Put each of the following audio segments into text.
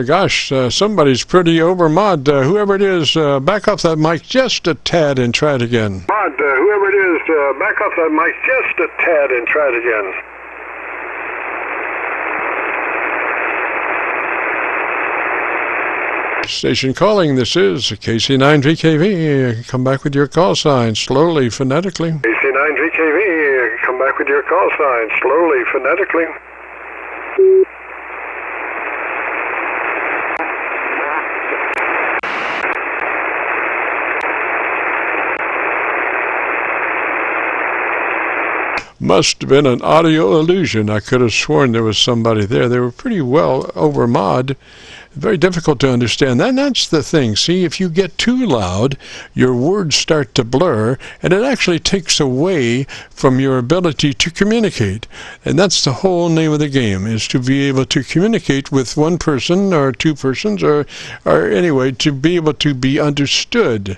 my gosh, somebody's pretty over mod. Whoever it is, back off that mic just a tad and try it again. Mod, whoever it is, back off that mic just a tad and try it again. Station calling, this is KC9VKV. Come back with your call sign, slowly, phonetically. KC9VKV, come back with your call sign, slowly, phonetically. Must have been an audio illusion. I could have sworn there was somebody there. They were pretty well over mod. Very difficult to understand. And that's the thing. See, if you get too loud, your words start to blur, and it actually takes away from your ability to communicate. And that's the whole name of the game, is to be able to communicate with one person or two persons, or anyway, to be able to be understood.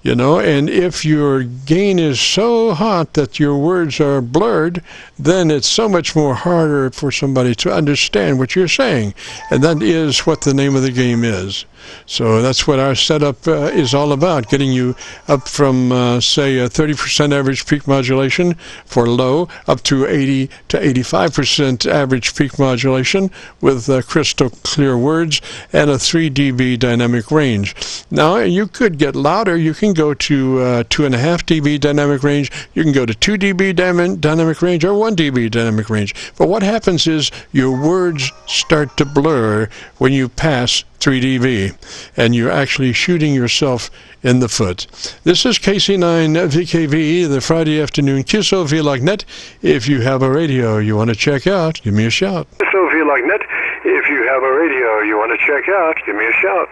You know, and if your gain is so hot that your words are blurred, then it's so much more harder for somebody to understand what you're saying. And that is what the name of the game is. So that's what our setup is all about, getting you up from, say, a 30% average peak modulation for low, up to 80 to 85% average peak modulation with crystal clear words and a 3 dB dynamic range. Now, you could get louder. You can go to 2.5 dB dynamic range. You can go to 2 dB dynamic range or 1 dB dynamic range. But what happens is your words start to blur when you pass 3 dB, and you're actually shooting yourself in the foot. This is KC9VKV, the Friday afternoon Qso-Vlog net. If you have a radio you want to check out, give me a shout. Qso-Vlog net. If you have a radio you want to check out, give me a shout.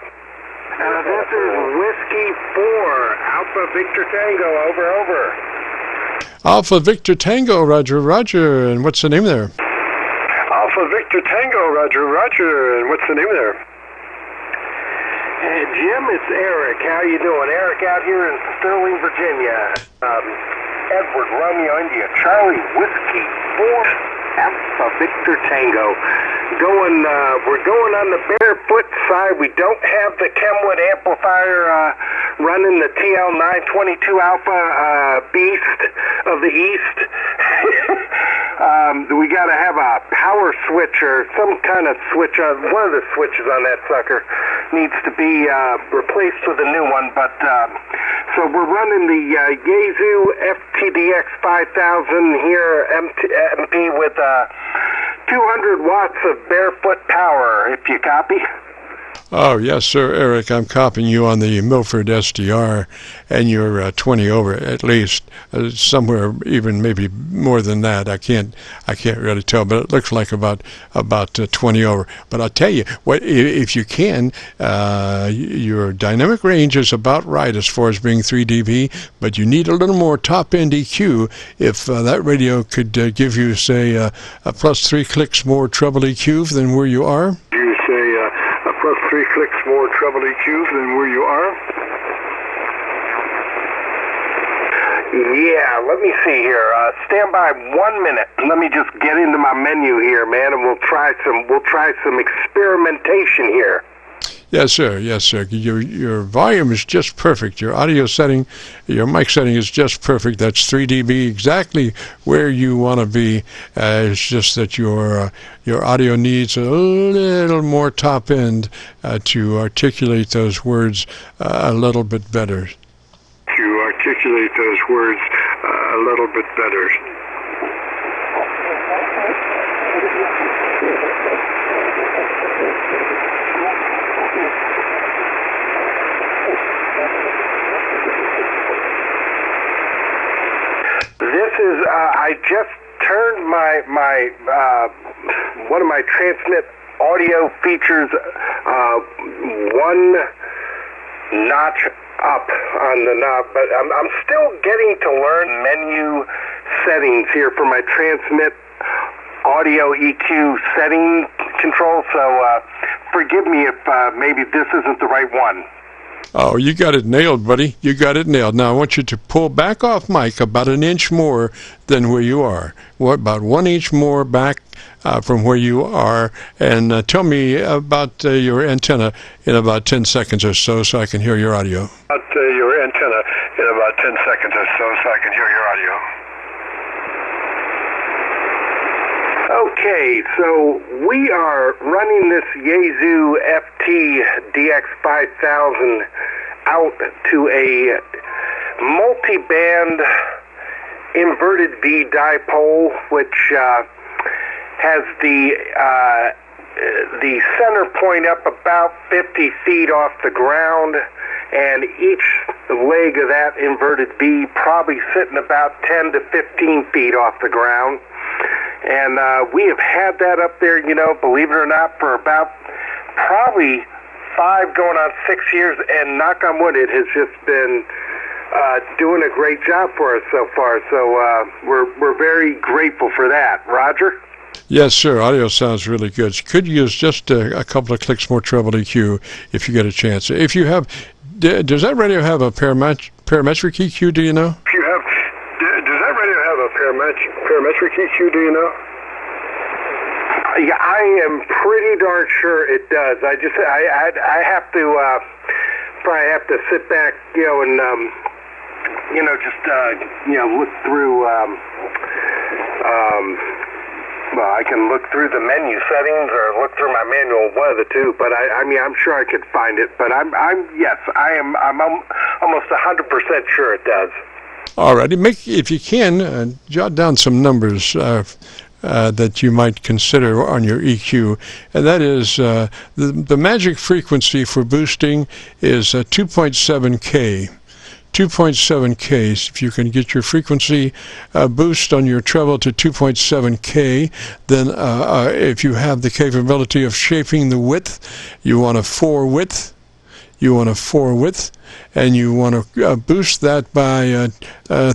This is Whiskey 4, Alpha Victor Tango, over. Alpha Victor Tango, roger. And what's the name there? Alpha Victor Tango, roger. And what's the name there? Hey, Jim, it's Eric. How you doing? Eric out here in Sterling, Virginia. Edward, Romeo, India, Charlie, Whiskey 4, Alpha Victor Tango. We're going on the barefoot side. We don't have the Kenwood amplifier running the TL922 Alpha Beast of the East. We got to have a power switch or some kind of switch. One of the switches on that sucker needs to be replaced with a new one. But so we're running the Yaesu FTDX-5000 here, MP with 200 watts of barefoot power, if you copy. Oh, yes, sir, Eric. I'm copying you on the Milford SDR, and you're 20 over at least, somewhere even maybe more than that. I can't really tell, but it looks like about 20 over. But I'll tell you what, if you can, your dynamic range is about right as far as being 3 dB, but you need a little more top-end EQ. If that radio could give you, say, a plus 3 clicks more treble EQ than where you are. Plus 3 clicks more treble EQs than where you are. Yeah, let me see here. Stand by 1 minute. Let me just get into my menu here, man, and we'll try some experimentation here. Yes, sir. Your volume is just perfect. Your audio setting, your mic setting is just perfect. That's 3 dB, exactly where you want to be. It's just that your audio needs a little more top end to articulate those words a little bit better. I just turned my one of my transmit audio features one notch up on the knob, but I'm still getting to learn menu settings here for my transmit audio EQ setting control, so forgive me if maybe this isn't the right one. Oh, you got it nailed, buddy. You got it nailed. Now, I want you to pull back off mic about an inch more than where you are. About 1 inch more back from where you are. And tell me about your antenna in about 10 seconds or so I can hear your audio. About your antenna in about 10 seconds or so I can hear your audio. Okay, so we are running this Yaesu FTDX-5000 out to a multi-band inverted V dipole, which has the center point up about 50 feet off the ground, and each leg of that inverted V probably sitting about 10 to 15 feet off the ground. And we have had that up there, you know, believe it or not, for about probably 5 going on 6 years, and knock on wood, it has just been doing a great job for us so far. So we're very grateful for that. Roger? Yes, sir. Audio sounds really good. Could use just a couple of clicks more treble EQ if you get a chance. If you have, does that radio have a parametric EQ? Do you know? If you have, does that radio have a parametric EQ? Do you know? Yeah, I am pretty darn sure it does. I have to probably have to sit back, you know, and you know, just you know, look through. Well, I can look through the menu settings or look through my manual, one of the two. But I mean, I'm sure I could find it. But I'm almost 100% sure it does. All right, if you can, jot down some numbers that you might consider on your EQ, and that is the magic frequency for boosting is 2.7K. 2.7K. If you can get your frequency boost on your treble to 2.7K, then if you have the capability of shaping the width, you want a 4 width. You want a 4 width, and you want to boost that by 2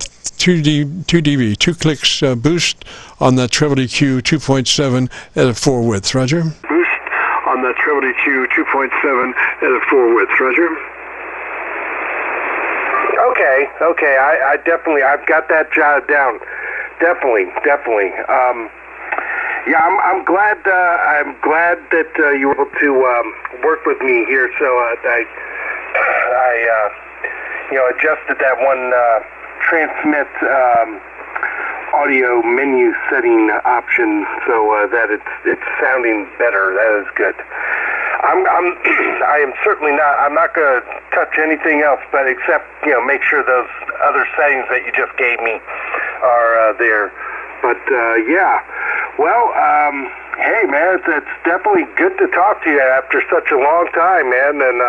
dB, 2 clicks boost on that treble EQ 2.7 at a 4 width. Roger? Boost on that treble EQ 2.7 at a 4 width. Roger? Okay. I definitely, I've got that jotted down. Definitely. Yeah, I'm glad that you were able to work with me here. So I you know, adjusted that one transmit audio menu setting option so that it's sounding better. That is good. I am certainly not. I'm not going to touch anything else, but except, you know, make sure those other settings that you just gave me are there. But yeah. Well, hey, man, it's definitely good to talk to you after such a long time, man, and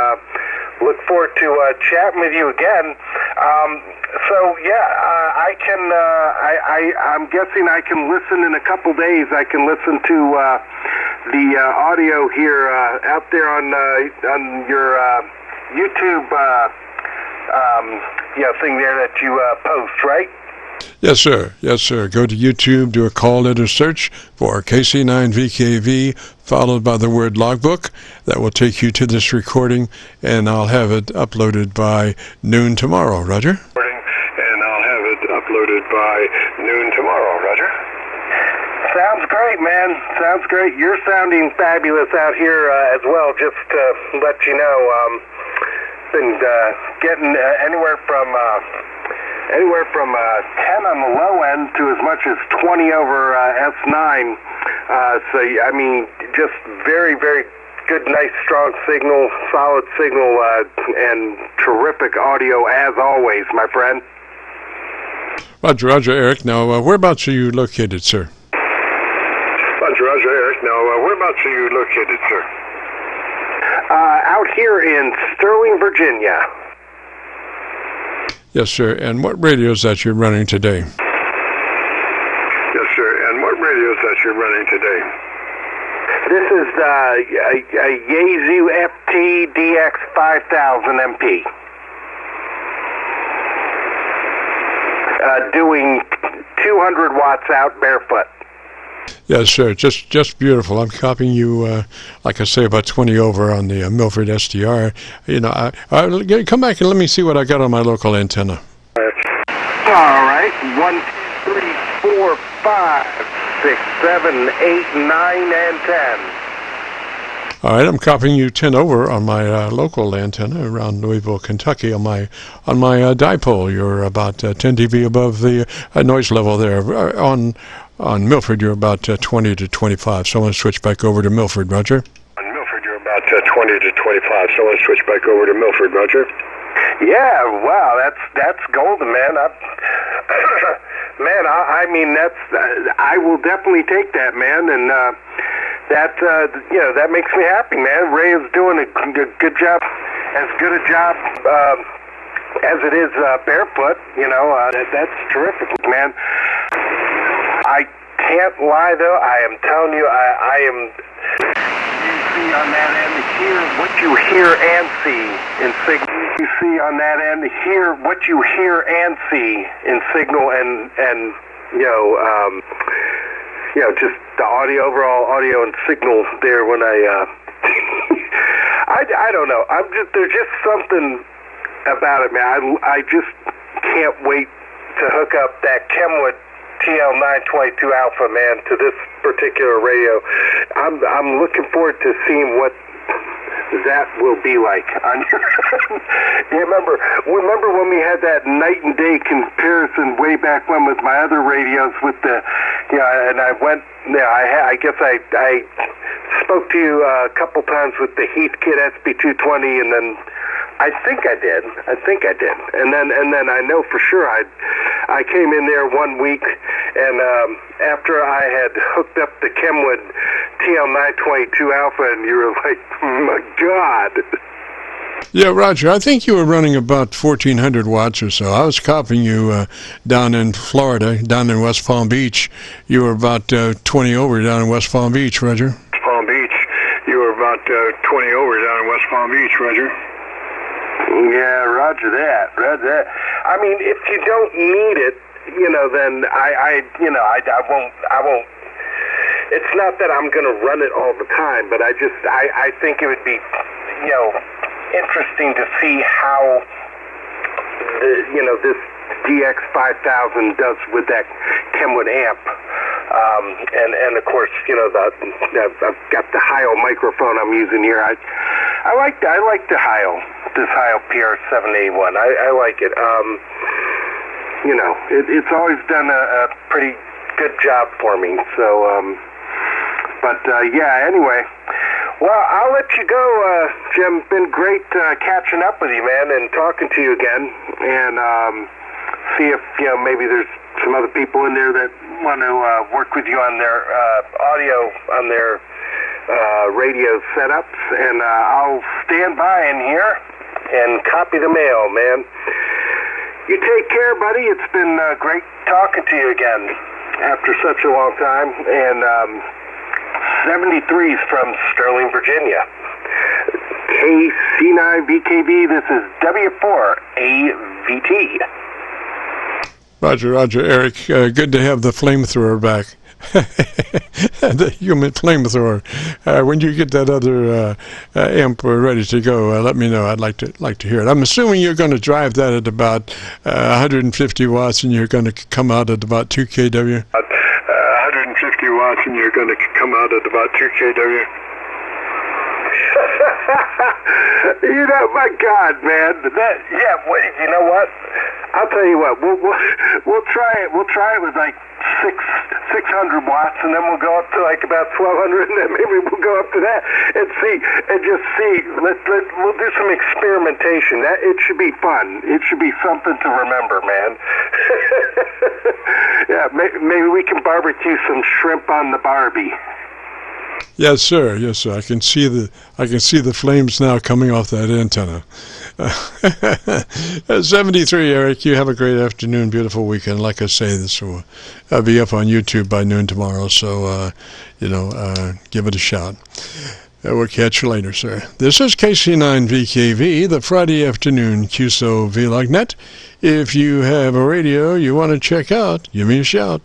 look forward to chatting with you again. So, yeah, I can, I'm guessing I can listen in a couple days. I can listen to the audio here out there on your YouTube you know, thing there that you post, right? Yes, sir. Yes, sir. Go to YouTube, do a call letter search for KC9VKV, followed by the word logbook. That will take you to this recording, and I'll have it uploaded by noon tomorrow. Roger? And I'll have it uploaded by noon tomorrow. Roger? Sounds great, man. Sounds great. You're sounding fabulous out here as well, just to let you know. Been getting anywhere from 10 on the low end to as much as 20 over S9. So, I mean, just very, very good, nice, strong signal, solid signal, and terrific audio as always, my friend. Roger, Eric. Now, whereabouts are you located, sir? Roger, Eric. Now, whereabouts are you located, sir? Out here in Sterling, Virginia. Yes, sir. And what radio is that you're running today? Yes, sir. And what radio is that you're running today? This is a Yaesu FTDX-5000 MP. Doing 200 watts out barefoot. Yes, sir. Just beautiful. I'm copying you, like I say, about 20 over on the Milford SDR. You know, come back and let me see what I got on my local antenna. All right. 1, 2, 3, 4, 5, 6, 7, 8, 9, and 10. All right, I'm copying you 10 over on my local antenna around Louisville, Kentucky. On my dipole, you're about 10 dB above the noise level there. On Milford, you're about 20 to 25. So I want to switch back over to Milford, Roger. On Milford, you're about 20 to 25. So I want to switch back over to Milford, Roger. Yeah, wow, that's golden, man. I mean, I will definitely take that, man, and that makes me happy, man. Ray is doing a good job, as good a job as it is barefoot. You know, that's terrific, man. I can't lie, though. I am telling you, I am. You see on that end, hear what you hear and see in signal. You see on that end, hear what you hear and see in signal, and just the overall audio and signal there. When I don't know. There's just something about it, man. I just can't wait to hook up that Kenwood TL922 Alpha, man, to this particular radio. I'm looking forward to seeing what that will be like. You remember when we had that night and day comparison way back when with my other radios with the, and I went, I guess I spoke to you a couple times with the Heathkit SB220, and then I think I did. And then I know for sure I came in there one week, and after I had hooked up the Kenwood TL922 Alpha, and you were like, oh my God. Yeah, Roger, I think you were running about 1,400 watts or so. I was copying you down in Florida, down in West Palm Beach. You were about 20 over down in West Palm Beach, Roger. Palm Beach. You were about 20 over down in West Palm Beach, Roger. Yeah, roger that. I mean, if you don't need it, then I won't. It's not that I'm going to run it all the time, but I think it would be, interesting to see how this DX-5000 does with that Kenwood amp. And of course, I've got the Heil microphone I'm using here. I like the Heil, this Heil PR781. I like it. It's always done a pretty good job for me. So, anyway. Well, I'll let you go, Jim. Been great catching up with you, man, and talking to you again. And see if maybe there's some other people in there that want to work with you on their audio, on their radio setups. And I'll stand by in here and copy the mail, man. You take care, buddy. It's been great talking to you again after such a long time. And 73's from Sterling, Virginia. KC9VKV, this is W4AVT. Roger, Eric. Good to have the flamethrower back. The human flamethrower. When you get that other amp ready to go, let me know. I'd like to hear it. I'm assuming you're going to drive that at about 150 watts, and you're going to come out at about 2 kW. 150 watts, and you're going to come out at about 2 kW. My God, man. You know what? I'll tell you what. We'll try it. We'll try it with like 600 watts, and then we'll go up to like about 1,200, and then maybe we'll go up to that and see, and just see. We'll do some experimentation. It should be fun. It should be something to remember, man. Yeah, maybe we can barbecue some shrimp on the Barbie. Yes, sir. I can see the flames now coming off that antenna. 73, Eric. You have a great afternoon, beautiful weekend. Like I say, this will be up on YouTube by noon tomorrow. So, give it a shot. We'll catch you later, sir. This is KC9VKV, the Friday afternoon Qso-Vlog net. If you have a radio you want to check out, give me a shout.